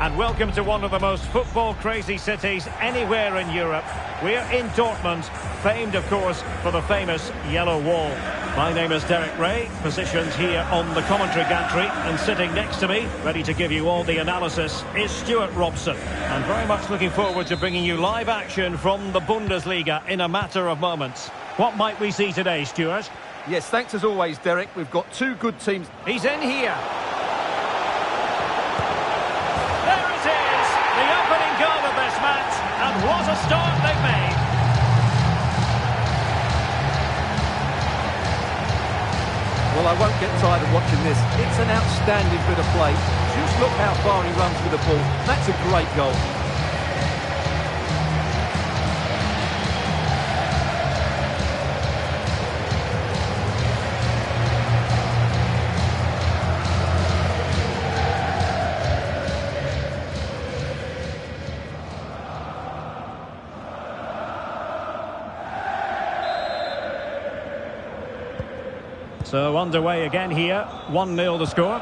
and welcome to one of the most football-crazy cities anywhere in Europe. We're in Dortmund, famed, of course, for the famous Yellow Wall. My name is Derek Ray, positioned here on the commentary gantry, and sitting next to me, ready to give you all the analysis, is Stuart Robson. I'm very much looking forward to bringing you live action from the Bundesliga in a matter of moments. What might we see today, Stuart? Yes, thanks as always, Derek. We've got two good teams. He's in here. There it is, the opening goal of this match, and what a start they've made. Well, I won't get tired of watching this. It's an outstanding bit of play. Just look how far he runs with the ball. That's a great goal. So underway again here, 1-0 the score.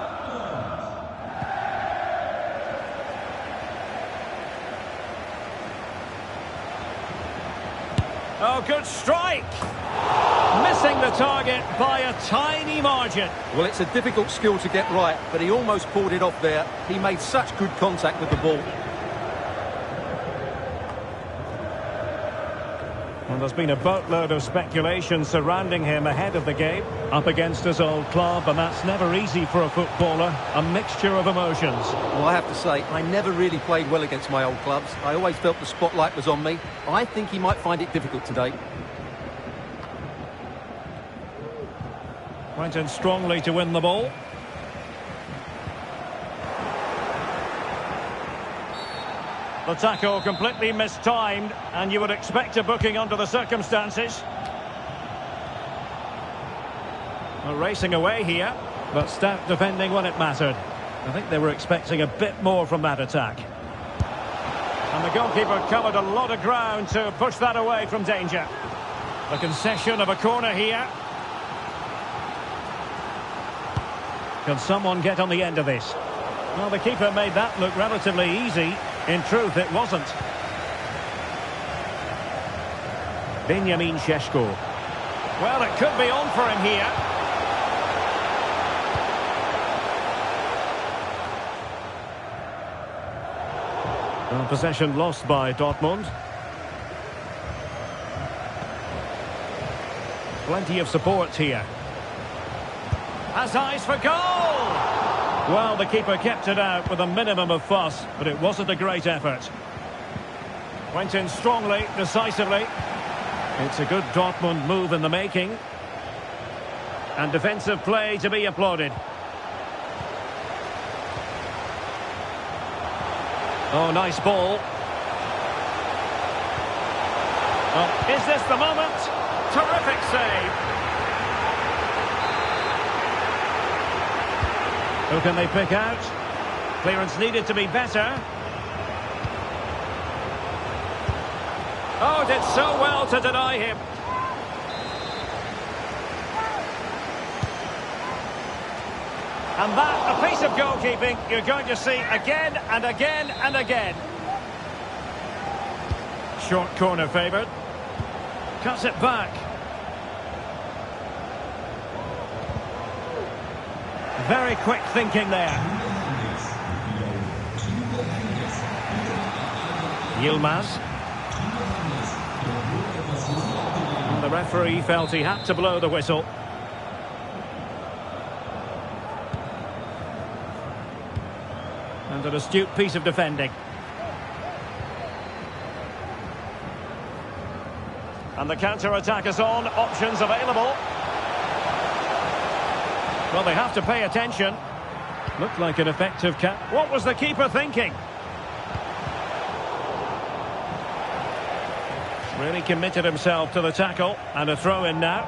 Oh, good strike! Missing the target by a tiny margin. Well, it's a difficult skill to get right, but he almost pulled it off there. He made such good contact with the ball. Well, there's been a boatload of speculation surrounding him ahead of the game. Up against his old club, and that's never easy for a footballer. A mixture of emotions. Well, I have to say, I never really played well against my old clubs. I always felt the spotlight was on me. I think he might find it difficult today. Went in strongly to win the ball. The tackle completely mistimed, and you would expect a booking under the circumstances. Well, racing away here, but stout defending when it mattered. I think they were expecting a bit more from that attack. And the goalkeeper covered a lot of ground to push that away from danger. The concession of a corner here. Can someone get on the end of this? Well, the keeper made that look relatively easy. In truth, it wasn't. Benjamin Šeško. Well, it could be on for him here. Well, possession lost by Dortmund. Plenty of support here. Has eyes for goal! Well, the keeper kept it out with a minimum of fuss, but it wasn't a great effort. Went in strongly, decisively. It's a good Dortmund move in the making. And defensive play to be applauded. Oh, nice ball. Oh, is this the moment? Terrific save. Who can they pick out? Clearance needed to be better. Oh, did so well to deny him. And that, a piece of goalkeeping you're going to see again and again and again. Short corner favoured. Cuts it back. Very quick thinking there. Yilmaz. And the referee felt he had to blow the whistle. And an astute piece of defending. And the counter-attack is on. Options available. Well, they have to pay attention. Looked like an effective catch. What was the keeper thinking? Really committed himself to the tackle. And a throw-in now.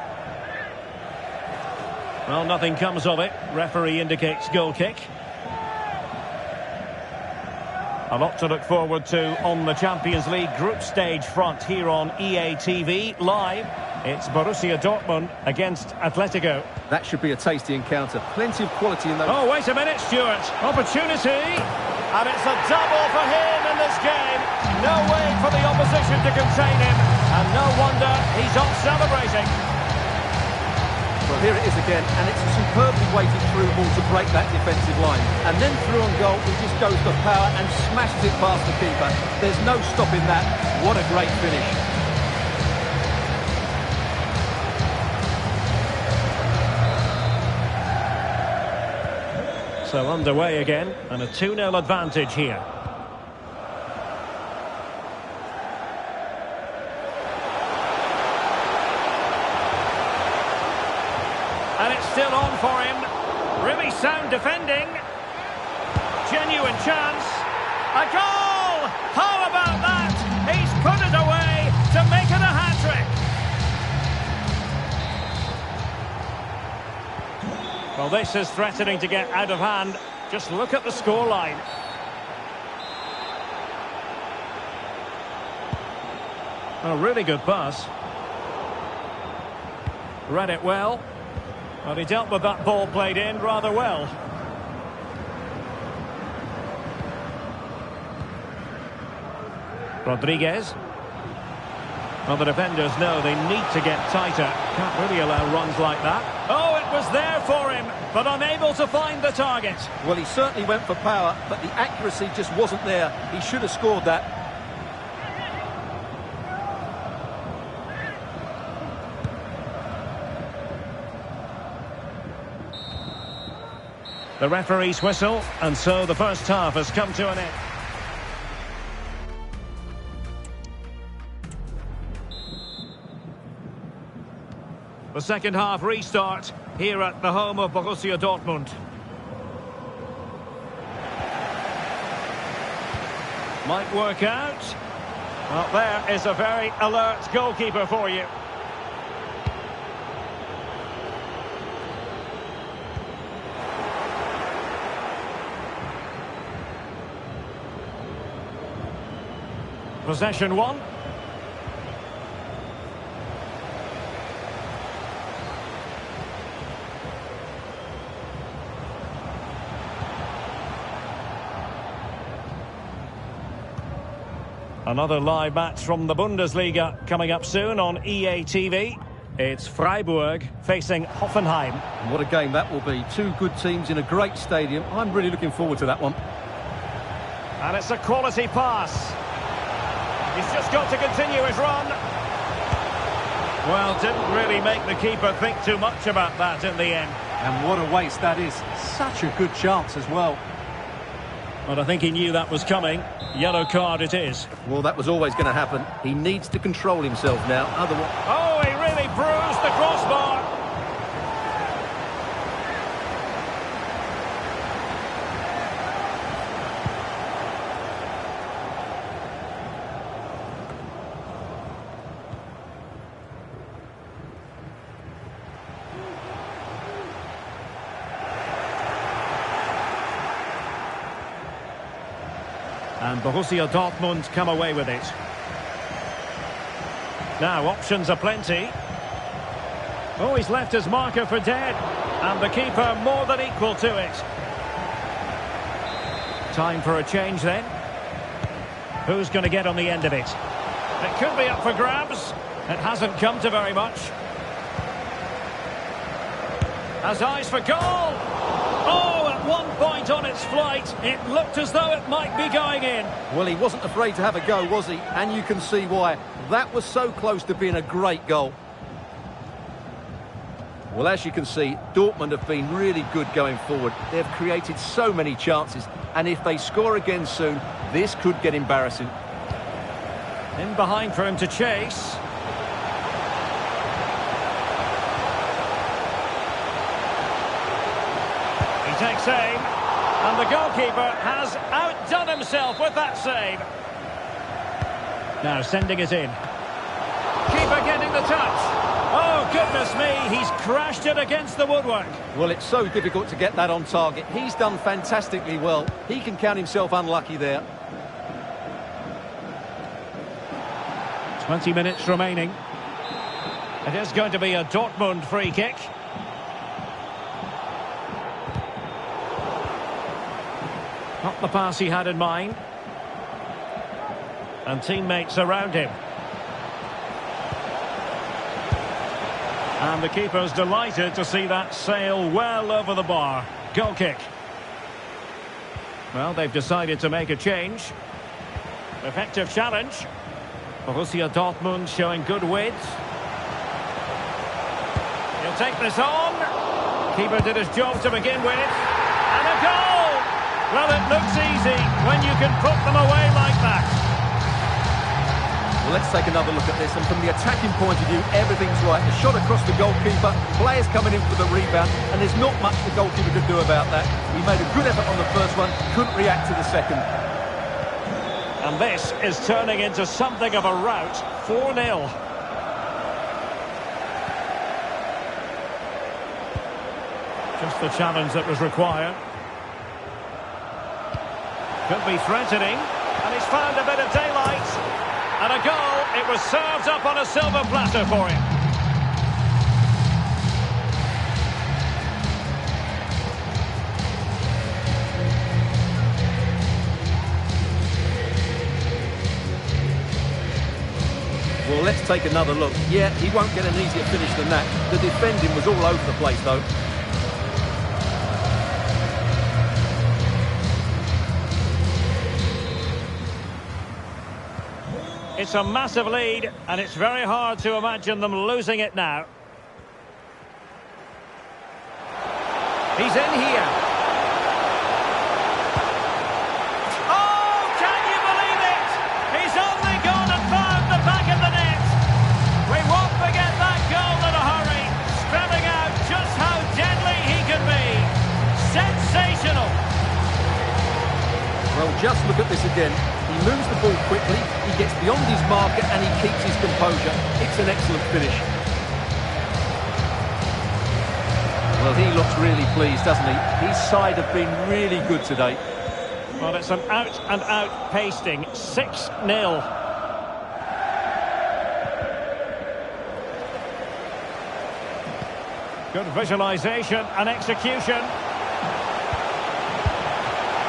Well, nothing comes of it. Referee indicates goal kick. A lot to look forward to on the Champions League group stage front here on EA TV live. It's Borussia Dortmund against Atletico. That should be a tasty encounter. Plenty of quality in those. Oh, wait a minute, Stuart. Opportunity. And it's a double for him in this game. No way for the opposition to contain him. And no wonder he's off celebrating. Well, here it is again, and it's a superbly weighted through ball to break that defensive line. And then through on goal, he just goes for power and smashes it past the keeper. There's no stopping that. What a great finish. So underway again, and a 2-0 advantage here. And it's still on for him. Really sound defending. Genuine chance. A goal! How about that? He's put it away to make it a hat-trick. Well, this is threatening to get out of hand. Just look at the scoreline. A really good pass. Read it well. Well, he dealt with that ball played in rather well. Rodriguez. Well, the defenders know they need to get tighter. Can't really allow runs like that. Oh, it was there for him, but unable to find the target. Well, he certainly went for power, but the accuracy just wasn't there. He should have scored that. The referee's whistle, and so the first half has come to an end. The second half restart here at the home of Borussia Dortmund. Might work out. Well, there is a very alert goalkeeper for you. Possession one. Another live match from the Bundesliga coming up soon on EA TV. It's Freiburg facing Hoffenheim. And what a game that will be. Two good teams in a great stadium. I'm really looking forward to that one. And it's a quality pass. He's just got to continue his run. Well, didn't really make the keeper think too much about that in the end. And what a waste that is. Such a good chance as well. But I think he knew that was coming. Yellow card it is. Well, that was always going to happen. He needs to control himself now. Otherwise... Oh, he really bruised the crossbar. And Borussia Dortmund come away with it. Now, options are plenty. Oh, he's left his marker for dead. And the keeper more than equal to it. Time for a change then. Who's going to get on the end of it? It could be up for grabs. It hasn't come to very much. Has eyes for goal. Oh, at one point on its flight, it looked as though it might be going in. Well, he wasn't afraid to have a go, was he? And you can see why. That was so close to being a great goal. Well, as you can see, Dortmund have been really good going forward. They've created so many chances. And if they score again soon, this could get embarrassing. In behind for him to chase. Takes aim, and the goalkeeper has outdone himself with that save. Now sending it in. Keeper getting the touch. Oh, goodness me, he's crashed it against the woodwork. Well, it's so difficult to get that on target. He's done fantastically well. He can count himself unlucky there. 20 minutes remaining. It is going to be a Dortmund free kick. Not the pass he had in mind. And teammates around him. And the keeper's delighted to see that sail well over the bar. Goal kick. Well, they've decided to make a change. Effective challenge. Borussia Dortmund showing good width. He'll take this on. Keeper did his job to begin with. And a goal! Well, it looks easy when you can put them away like that. Well, let's take another look at this, and from the attacking point of view, everything's right. The shot across the goalkeeper, players coming in for the rebound, and there's not much the goalkeeper could do about that. He made a good effort on the first one, couldn't react to the second. And this is turning into something of a rout. 4-0. Just the challenge that was required. Could be threatening, and he's found a bit of daylight. And a goal. It was served up on a silver platter for him. Well, let's take another look. Yeah, he won't get an easier finish than that. The defending was all over the place, though. It's a massive lead, and it's very hard to imagine them losing it now. He's in here. Oh, can you believe it? He's only gone and found the back of the net. We won't forget that goal in a hurry, spelling out just how deadly he can be. Sensational. Well, just look at this again. He moves the ball quickly, he gets beyond his marker, and he keeps his composure. It's an excellent finish. Well, he looks really pleased, doesn't he? His side have been really good today. Well, it's an out-and-out pasting. 6-0. Good visualisation and execution.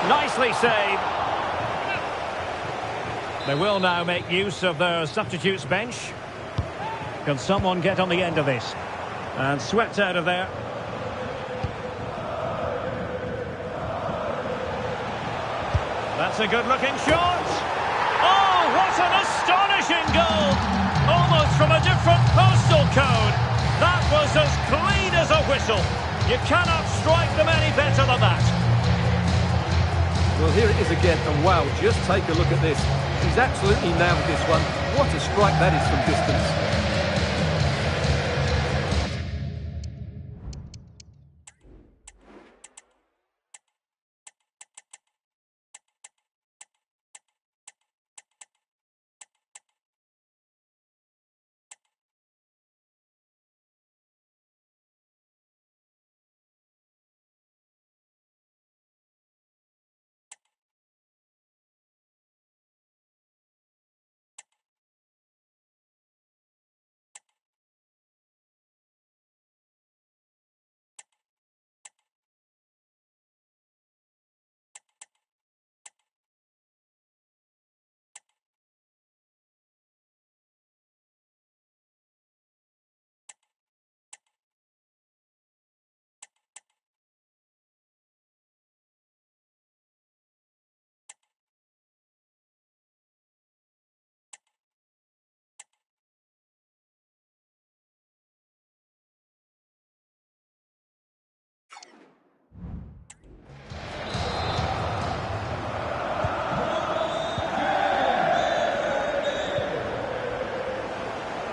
Nicely saved. They will now make use of their substitutes bench. Can someone get on the end of this? And swept out of there. That's a good-looking shot. Oh, what an astonishing goal! Almost from a different postal code. That was as clean as a whistle. You cannot strike them any better than that. Well, here it is again, and wow, just take a look at this. He's absolutely nailed this one. What a strike that is from distance.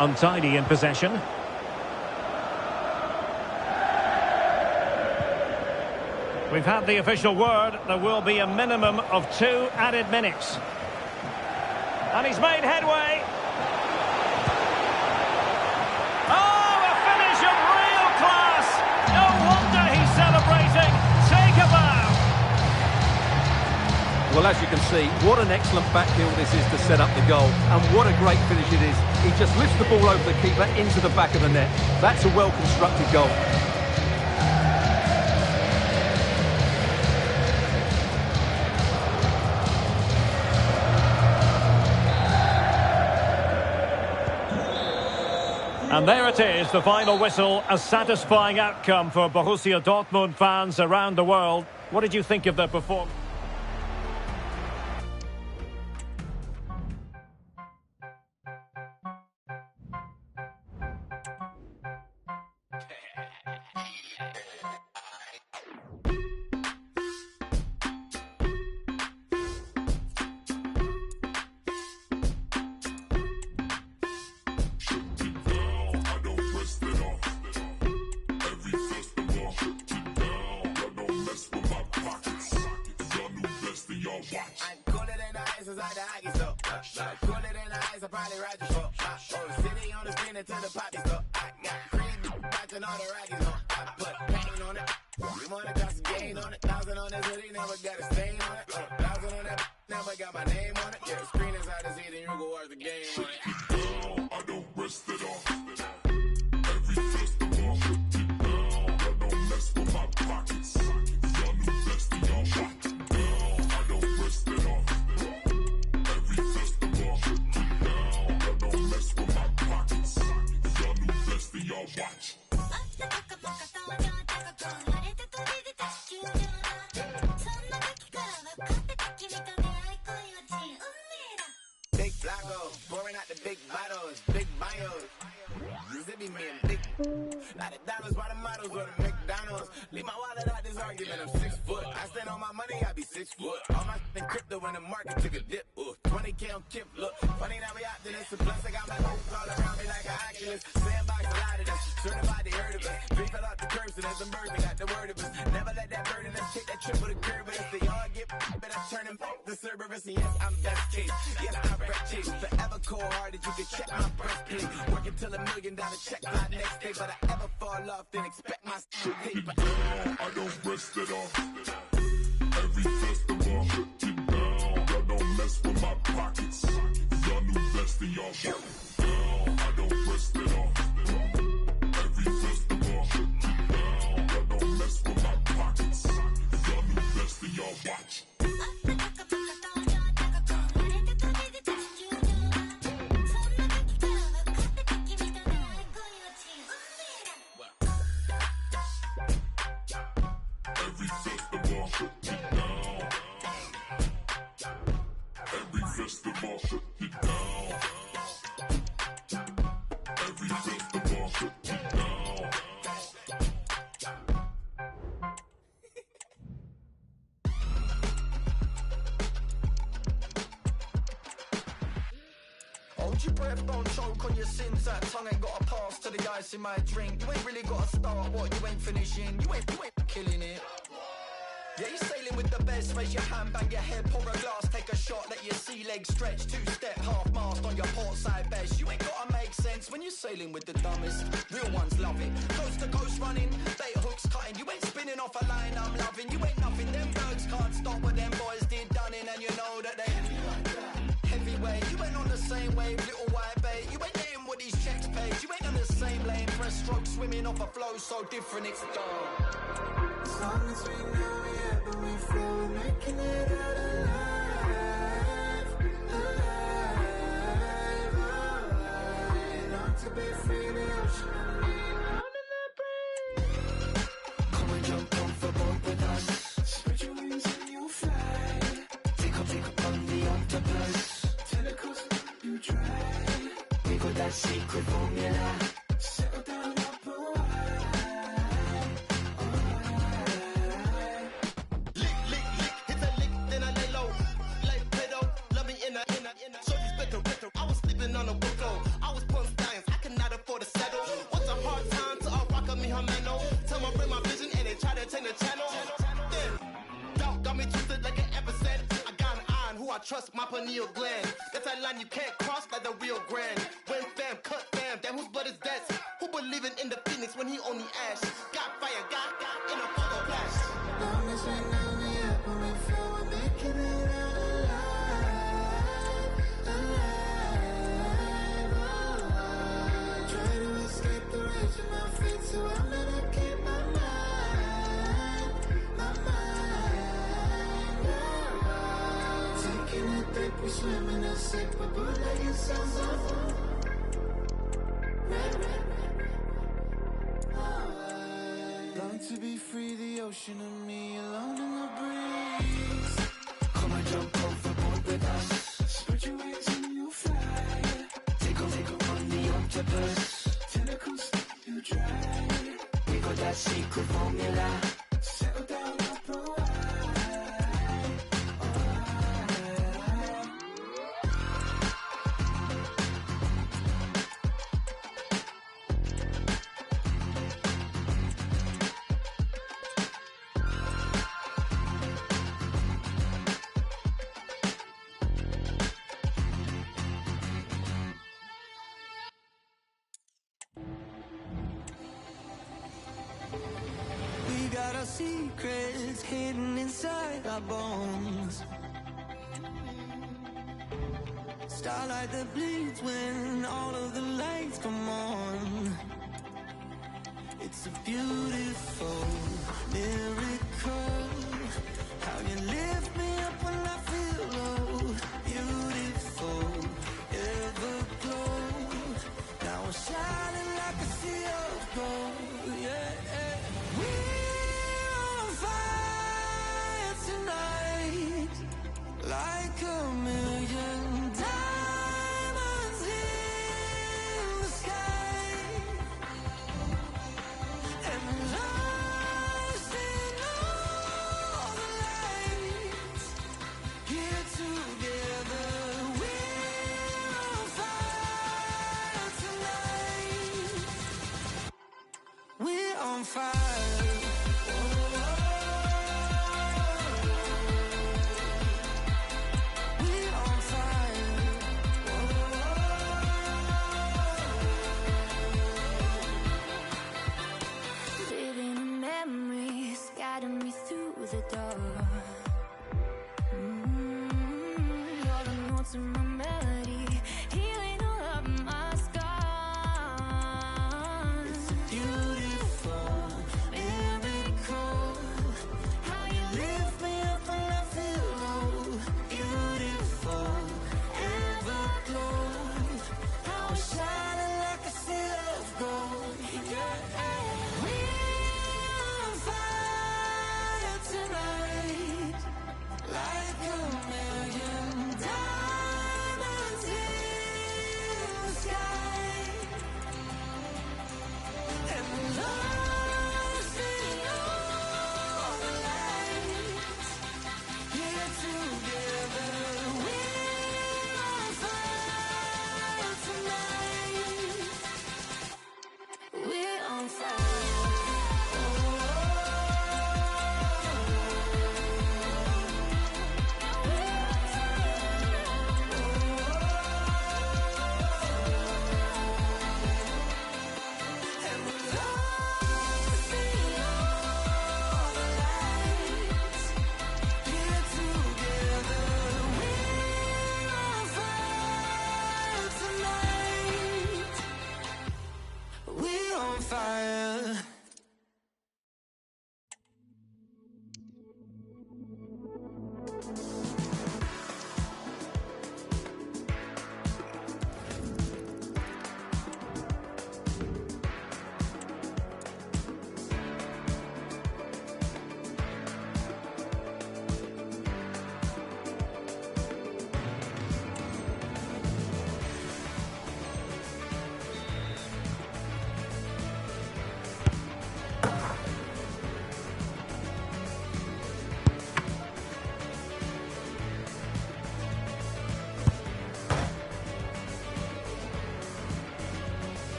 Untidy in possession. We've had the official word. There will be a minimum of 2 added minutes. And he's made headway. Oh, a finish of real class. No wonder he's celebrating. Take a bow. Well, as you can see, what an excellent back heel this is to set up the goal. And what a great finish it is. He just lifts the ball over the keeper into the back of the net. That's a well-constructed goal. And there it is, the final whistle, a satisfying outcome for Borussia Dortmund fans around the world. What did you think of their performance? I'm cooler than the ice inside the hockey store. Cooler than the ice, I probably ride the shore. City on the screen until the poppy store. I got cream watching all the Rockies on. I put pain on it. You wanna cost a gain on it. 1,000 on this hoodie, never got a stain on it. 1,000 on that, never got my name on it. Yeah, screen inside the seat and you go watch the game on it. I don't rest it off. Every festival, I don't mess with my pockets. Y'all new best in y'all watch. I don't rest it off. Every festival, I don't mess with my pockets. Y'all new best in y'all watch. Big Flaco, pouring out the big bottles, big bios. Zippy me and big. Not the dollars by the models or the McDonald's. Leave my wallet out this argument, I'm 6 foot. I stand on my money, I be 6 foot. All my in crypto when the market took a dip. 20K on Kip, look. Funny that we optimists. Plus I got my hoes all around me like an Oculus. Sandbox a lot of them. Certified they heard of us. Three fell out the curves and there's some birds that got the word of us. Never let that burden us take that trip with a curve. But if they all get but I turn them back to Cerberus. And yes, I'm best case. Yes, I'm breath chase. Forever cold hearted, you can check my breastplate. Working till $1 million check my next day. But I ever fall off, then expect my shit tape. I don't rest it off. Every festival, y'all don't mess with my pockets. Y'all new best in y'all watch. I don't rest it off. Every festival, y'all don't mess with my pockets. Y'all new best in y'all watch. Every festival, every festival, get down. Every festival, get down. Hold your breath, don't choke on your sins. That tongue ain't got a pass to the ice in my drink. You ain't really got to start what you ain't finishing. You ain't killing it. Yeah, you're sailing with the best. Raise your hand, bang your head, pour a glass, take a shot, let your sea legs stretch. 2-step, half mast on your port side best. You ain't gotta make sense when you're sailing with the dumbest. Real ones love it. Coast to coast running, bait hooks cutting. You ain't spinning off a line I'm loving. You ain't nothing. Them birds can't stop what them boys did done in, and you know that they heavyweight. You ain't on the same wave, little white bait. You ain't getting what these checks paid. You ain't on the same lane, breaststroke swimming off a flow so different it's dark. As long as we know we have and we flow, we're making it out alive, alive, alive. Not to be free, the ocean and me, out in the breeze. Come and jump on for board with us. Spread your wings and you'll fly. Take up on the octopus. Tentacles, you try. We got that secret formula. Settle down up a while. Hit a lick, then I lay low. Like pedo, love me in a. So respect. I was sleeping on a window. I was pump science, I cannot afford to settle. What's a hard time to rock me her mano? Tell my friend my vision and they try to take the channel. Then, doubt got me twisted like an epicent. I got an eye on who I trust, my pineal gland. That's that line you can't cross like the real grand. When fam, cut fam, damn whose blood is that? Who believing in the phoenix when he only ash? Got fire, got in a photo flash. As long as we know we have and we flow, we're making it out alive, alive, alive. Try to escape the rage in my feet, so I'm gonna keep my mind alive. Taking it deep, we swim in a sick, but like it sounds awful. Red, red, ocean and me alone in the breeze. Come and jump overboard with us. Spread your wings and you'll fly. Take a on the octopus. Tentacles you dry. We got that secret formula. Settle down, up a while. We got our secrets hidden inside our bones. Starlight that bleeds when all of the lights come on. It's a beautiful miracle. How you lift me up when I feel low. Beautiful, everglow. Now I'm shining like a sea of gold. Yeah, yeah. We're on fire tonight, like a million diamonds in the sky, and lost in all the lights. Here together, we're on fire tonight. We're on fire. We're on fire. Living in memories, guiding me through the door. All the notes in my melody, healing all of my scars. It's a beautiful miracle. How you lift me up when I feel low. Beautiful, everglow. How I'm shining like a sea of gold. Yeah. We're on fire tonight,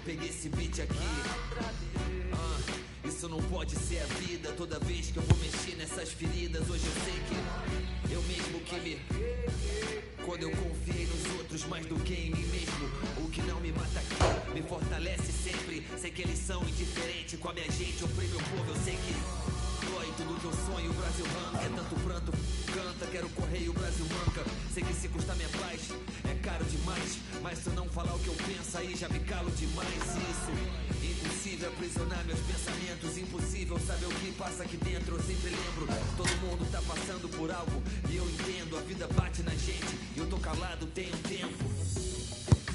peguei esse beat aqui. Isso não pode ser a vida. Toda vez que eu vou mexer nessas feridas, hoje eu sei que eu mesmo que me... Quando eu confiei nos outros mais do que em mim mesmo, o que não me mata aqui me fortalece sempre. Sei que eles são indiferentes com a minha gente, oprime o povo. Eu sei que dói tudo que eu sonho, o Brasil arranca. É tanto pranto, canta, quero correr e o Brasil manca. Sei que se custar minha paz é caro demais, mas se eu não falar o que eu penso aí já me calo demais. Isso, impossível aprisionar meus pensamentos, impossível saber o que passa aqui dentro. Eu sempre lembro, todo mundo tá passando por algo e eu entendo, a vida bate na gente e eu tô calado tem um tempo.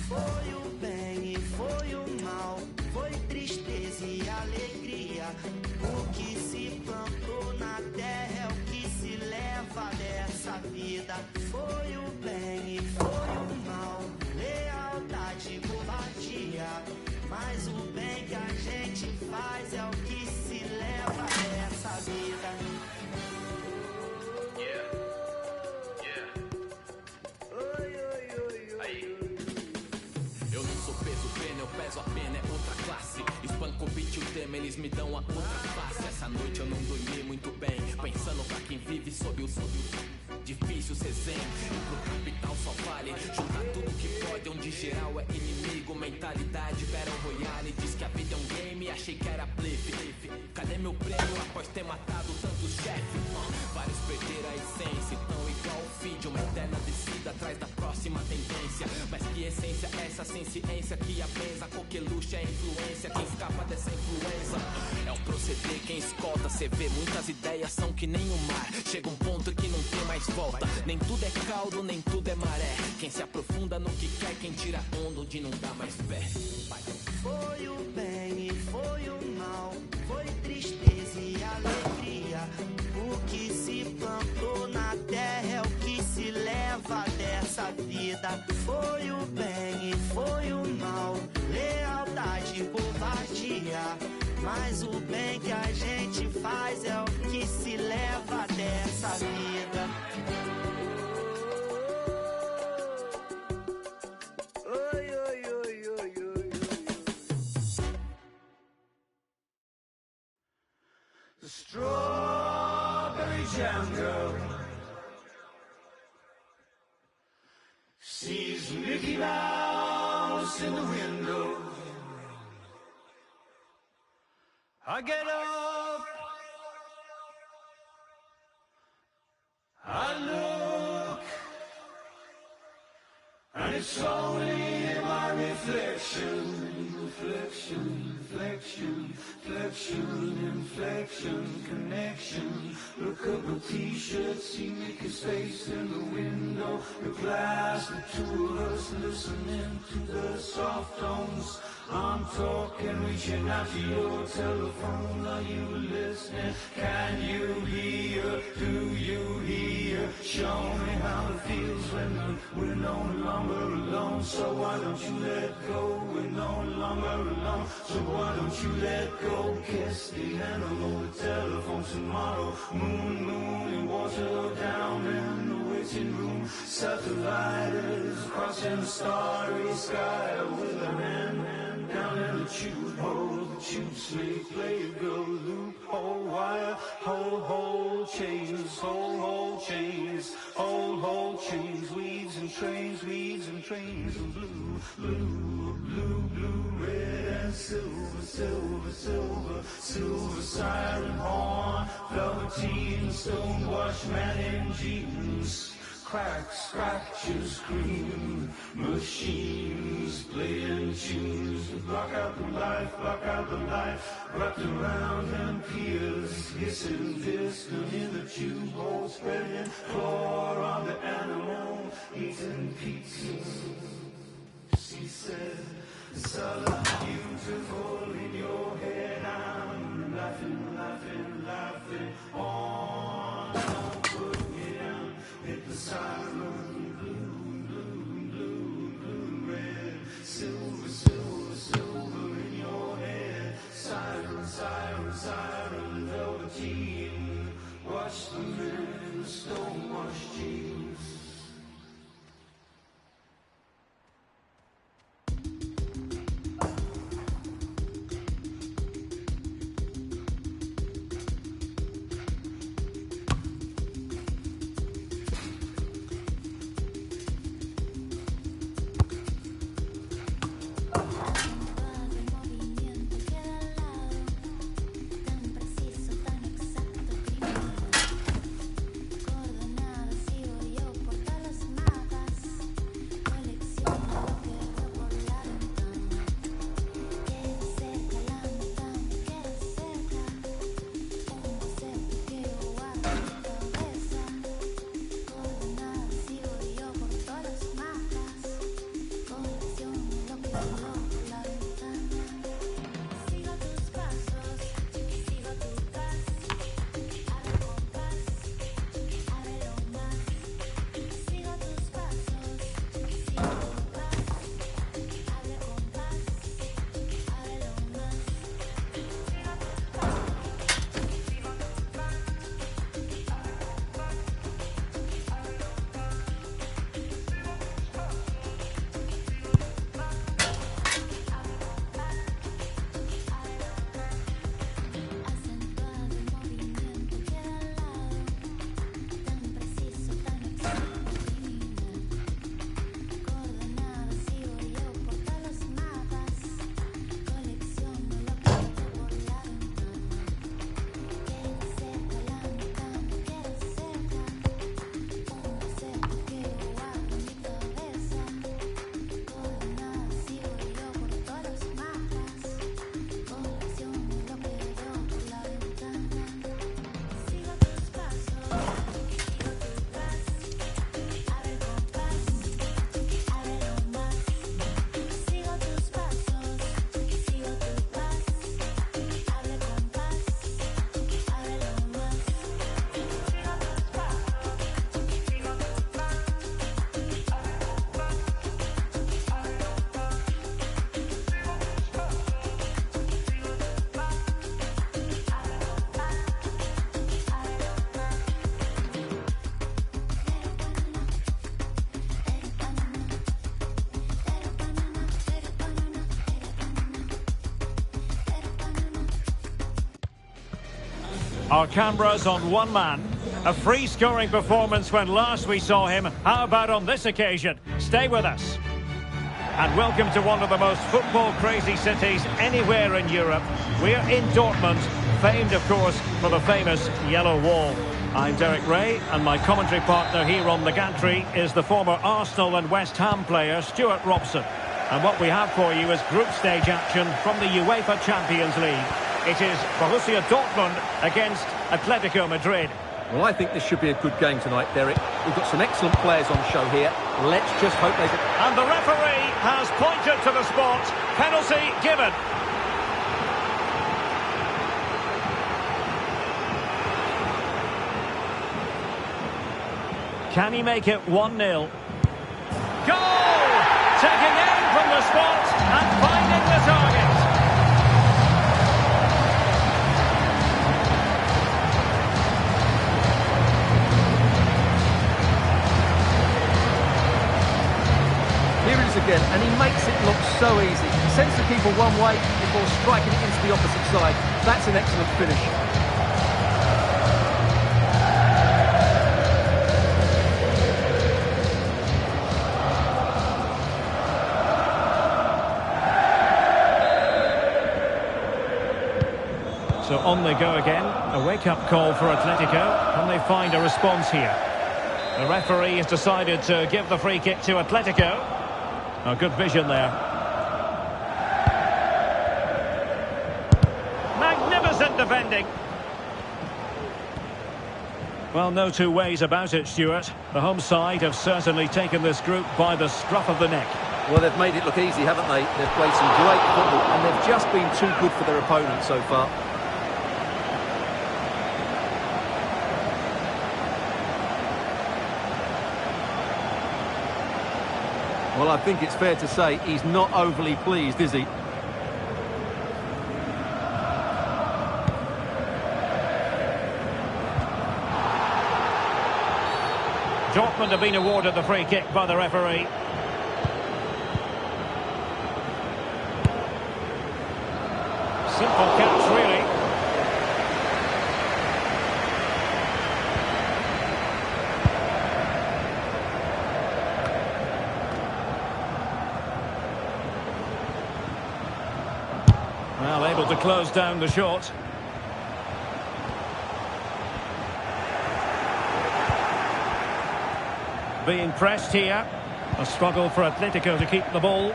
Foi o bem e foi o mal, foi tristeza e alegria. O que se plantou na terra é o que se leva dessa vida. Foi o bem e foi o mal, lealdade e covardia. Mas o bem que a gente faz é o que se leva dessa vida. Eu não sou peso pena, eu peso a pena, é outra classe. Espanco o beat e o tema, eles me dão a outra face. Essa noite eu não dormi muito bem, pensando pra quem vive sob o difícil ser zen. E pro capital só vale juntar tudo que pode, onde geral é inimigo. Mentalidade Battle Royale, diz que a vida é um game, achei que era blefe. Cadê meu prêmio após ter matado tantos chefes? Vários perderam a essência, tão igual o feed, uma eterna descida atrás da próxima tendência. Mas que essência é essa sem ciência que apensa? Coqueluche é influência, quem escapa dessa influência é o proceder, quem escolta. Cê vê, muitas ideias são que nem o mar, chega um ponto que não tem mais volta. Nem tudo é caldo, nem tudo é maré. Quem se aprofunda no que quer, quem tira onda onde não dá mais pé. Foi o bem e foi o mal, foi tristeza e alegria. O que se plantou na terra é o que se leva dessa vida. Foi o bem e foi o mal, lealdade e covardia. Mas o bem que a gente faz é o que se leva dessa vida. The strawberry jam girl sees Mickey Mouse in the window. I get up, I look, and it's only in my reflection. Reflection, reflection, reflection, inflection, connection. Look up a t-shirt, see Mickey's face in the window. The glass, the two of us listening to the soft tones. I'm talking, reaching out to your telephone. Are you listening? Can you hear? Do you hear? Show me how it feels when we're no longer alone. So why don't you let go? We're no longer alone. So why don't you let go? Kiss the handle of the telephone tomorrow. Moon, moon, and water down in the waiting room. Satellites crossing the starry sky with a hand down in the tube hole. The tube sleep, play it go, loophole wire, hold chains, hold chains, hold chains, weeds and trains, and blue, red and silver, siren horn, velveteen, stonewashed man in jeans. Cracks, scratches, scream, machines playing tunes to block out the life, wrapped around and pierced, hissing, distant in the tube hole, spreading floor on the animal, eating pizzas. She said, it's all beautiful in your head. I'm laughing, laughing, laughing on. Don't put me down. Hit the siren, blue, red, silver in your head. Siren, velveteen. Watch the men, stonewashed jeans. Our cameras on one man. A free-scoring performance when last we saw him. How about on this occasion? Stay with us. And welcome to one of the most football-crazy cities anywhere in Europe. We're in Dortmund, famed, of course, for the famous Yellow Wall. I'm Derek Ray, and my commentary partner here on the gantry is the former Arsenal and West Ham player, Stuart Robson. And what we have for you is group stage action from the UEFA Champions League. It is Borussia Dortmund against Atletico Madrid. Well, I think this should be a good game tonight, Derek. We've got some excellent players on show here. Let's just hope they... And the referee has pointed to the spot. Penalty given. Can he make it 1-0? Goal! Taking aim from the spot and finding the target. Here it is again, and he makes it look so easy. He sends the keeper one way before striking it into the opposite side. That's an excellent finish. So on they go again. A wake-up call for Atletico. Can they find a response here? The referee has decided to give the free kick to Atletico. Oh, good vision there. Magnificent defending. Well, no two ways about it, Stuart. The home side have certainly taken this group by the scruff of the neck. Well, they've made it look easy, haven't they? They've played some great football, and they've just been too good for their opponents so far. Well, I think it's fair to say he's not overly pleased, is he? Dortmund have been awarded the free kick by the referee. Simple catch, really. Well, able to close down the shot. Being pressed here. A struggle for Atletico to keep the ball.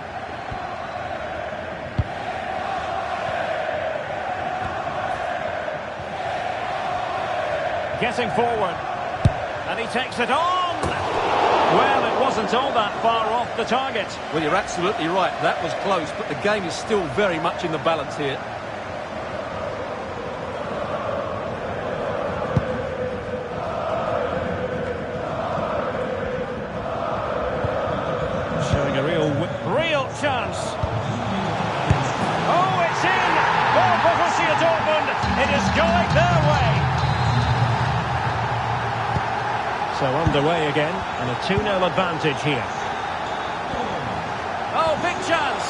Getting forward. And he takes it on! Well, it wasn't all that far off the target. Well, you're absolutely right. That was close, but the game is still very much in the balance here. Showing a real chance. Oh, it's in! For Borussia Dortmund, it is going their way. So underway again, and a 2-0 advantage here. Oh, big chance!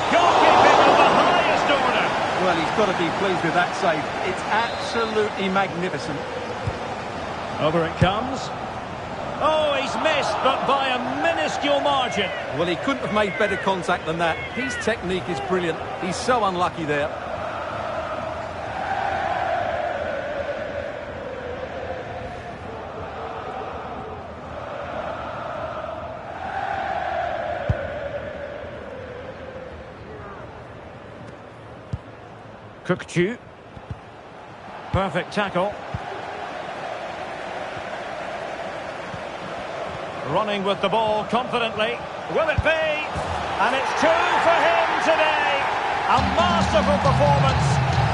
Goalkeeping of the highest order. Well, he's got to be pleased with that save. It's absolutely magnificent. Over it comes. Oh, he's missed, but by a minuscule margin. Well, he couldn't have made better contact than that. His technique is brilliant. He's so unlucky there. Cookchu. Perfect tackle. Running with the ball confidently. Will it be? And it's 2 for him today. A masterful performance.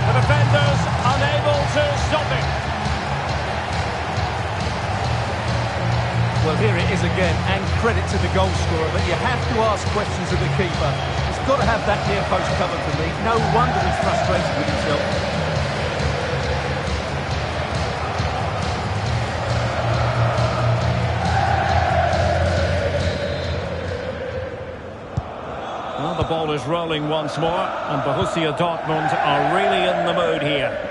The defenders unable to stop him. Well, here it is again, and credit to the goal scorer, but you have to ask questions of the keeper. He's got to have that near post covered for me. No wonder he's frustrated with himself. Well, the ball is rolling once more, and Borussia Dortmund are really in the mood here.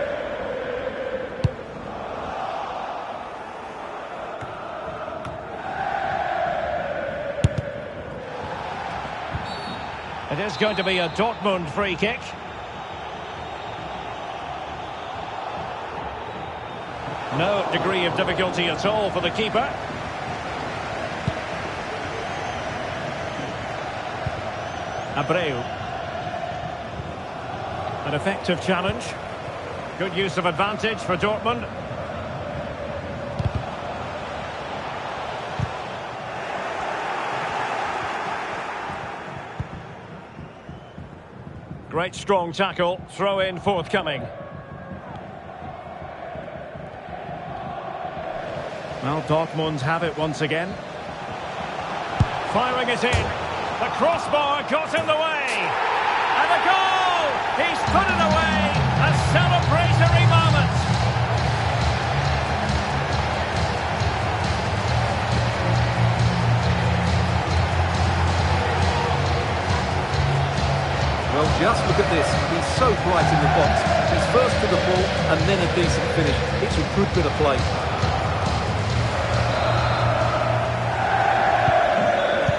It is going to be a Dortmund free kick. No degree of difficulty at all for the keeper. Abreu. An effective challenge. Good use of advantage for Dortmund. Great strong tackle. Throw in forthcoming. Well, Dortmund have it once again. Firing it in. The crossbar got in the way. And a goal! He's put it away. A celebratory moment. Well, just look at this. He's so bright in the box. He's first to the ball and then a decent finish. It's a good bit of play.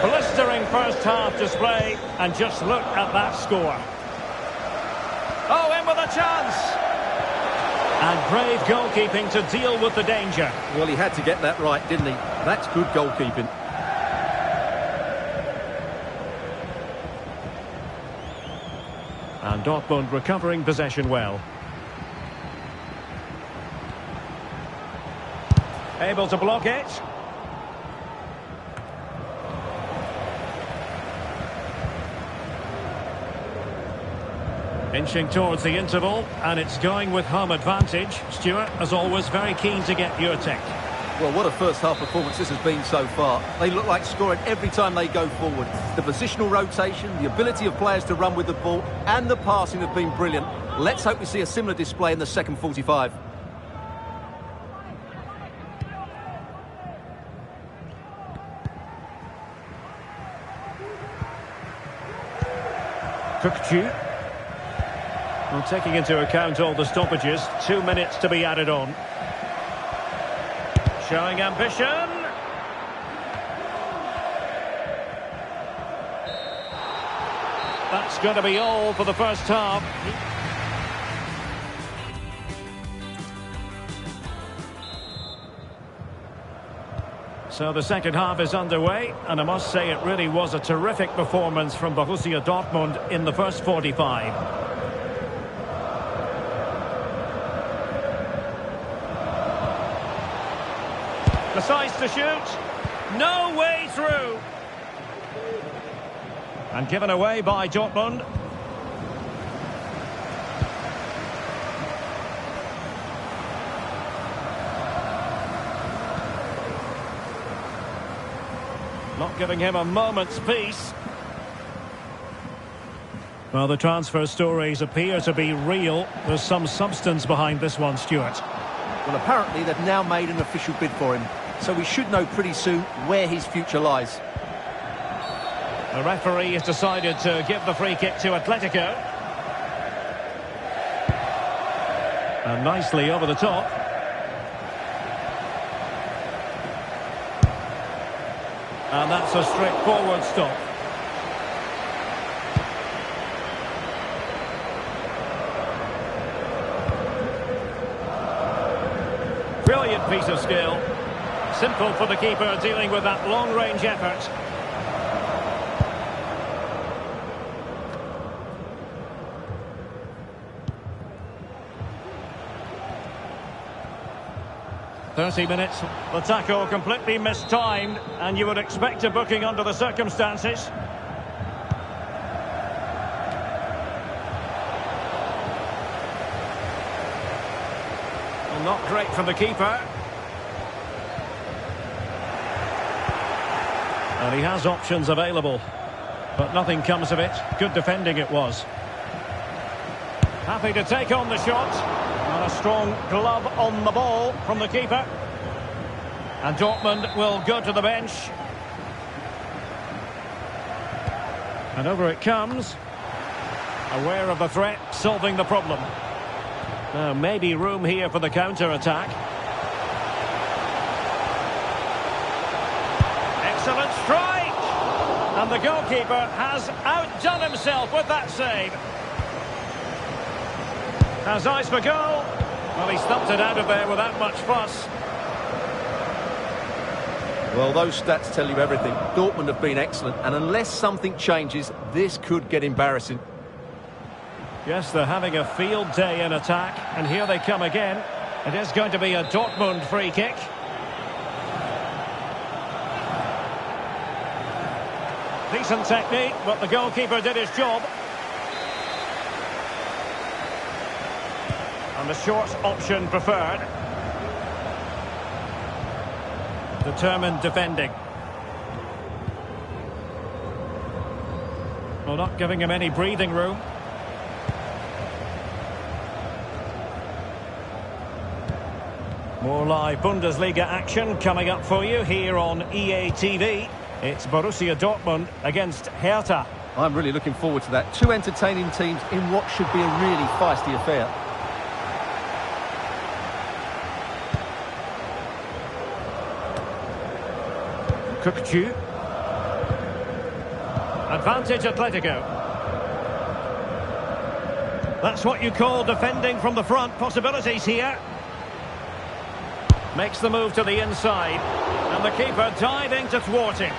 Blistering first half display, and just look at that score. Oh, in with a chance! And brave goalkeeping to deal with the danger. Well, he had to get that right, didn't he? That's good goalkeeping. And Dortmund recovering possession well. Able to block it. Inching towards the interval, and it's going with home advantage. Stuart, as always, very keen to get your take. Well, what a first-half performance this has been so far. They look like scoring every time they go forward. The positional rotation, the ability of players to run with the ball, and the passing have been brilliant. Let's hope we see a similar display in the second 45. Cookchu. Well, taking into account all the stoppages, 2 minutes to be added on. Showing ambition. That's going to be all for the first half. So the second half is underway, and I must say it really was a terrific performance from Borussia Dortmund in the first 45. Decides to shoot. No way through. And given away by Dortmund. Not giving him a moment's peace. Well, the transfer stories appear to be real. There's some substance behind this one, Stuart. Well, apparently they've now made an official bid for him, so we should know pretty soon where his future lies. The referee has decided to give the free kick to Atletico. And nicely over the top. And that's a straightforward stop. Brilliant piece of skill. Simple for the keeper dealing with that long-range effort. "30 minutes, the tackle completely mistimed, and you would expect a booking under the circumstances." Well, not great from the keeper. And he has options available, but nothing comes of it. Good defending it was. Happy to take on the shot. And a strong glove on the ball from the keeper. And Dortmund will go to the bench. And over it comes. Aware of the threat, solving the problem. Now, maybe room here for the counter-attack. Excellent strike! And the goalkeeper has outdone himself with that save. Has eyes for goal. Well, he stumped it out of there without much fuss. Well, those stats tell you everything. Dortmund have been excellent, and unless something changes, this could get embarrassing. Yes, they're having a field day in attack, and here they come again. It is going to be a Dortmund free kick. Decent technique, but the goalkeeper did his job. And the short option preferred. Determined defending. Well, not giving him any breathing room. More live Bundesliga action coming up for you here on EA TV. It's Borussia Dortmund against Hertha. I'm really looking forward to that. Two entertaining teams in what should be a really feisty affair. Cookchu. Advantage Atletico. That's what you call defending from the front. Possibilities here. Makes the move to the inside. And the keeper diving to thwart him.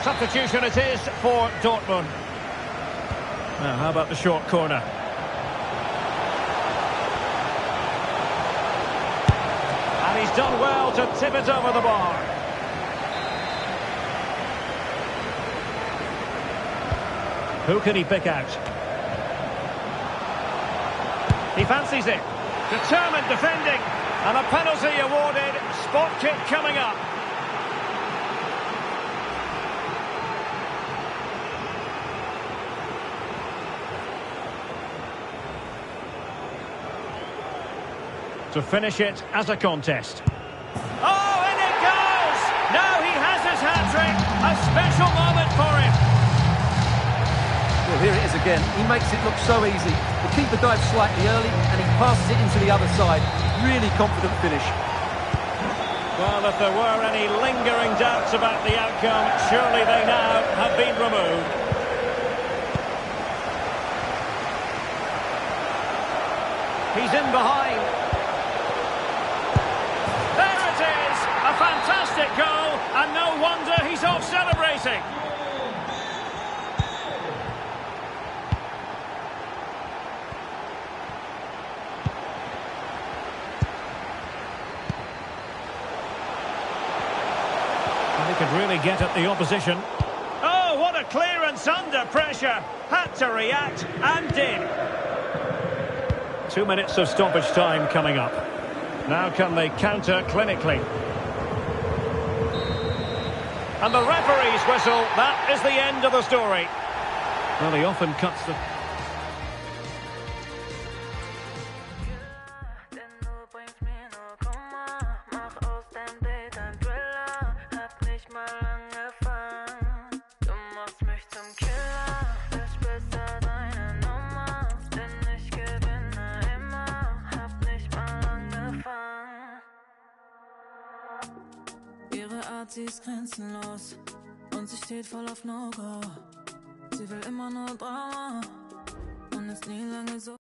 Substitution it is for Dortmund. Now, how about the short corner? And he's done well to tip it over the bar. Who can he pick out? He fancies it. Determined defending. And a penalty awarded. Spot kick coming up. To finish it as a contest. Oh, in it goes! Now he has his hat-trick. A special moment for him. Well, here it is again. He makes it look so easy. The keeper dives slightly early and he passes it into the other side. Really confident finish. Well, if there were any lingering doubts about the outcome, surely they now have been removed. He's in behind. There it is! A fantastic goal, and no wonder he's off celebrating. really get at the opposition. Oh, what a clearance under pressure. Had to react and did. 2 minutes of stoppage time coming up. Now can they counter clinically? And the referee's whistle, that is the end of the story. Well, he often cuts the... Ihre Art, sie ist grenzenlos und sie steht voll auf No-Go. Sie will immer nur Drama und ist nie lange so.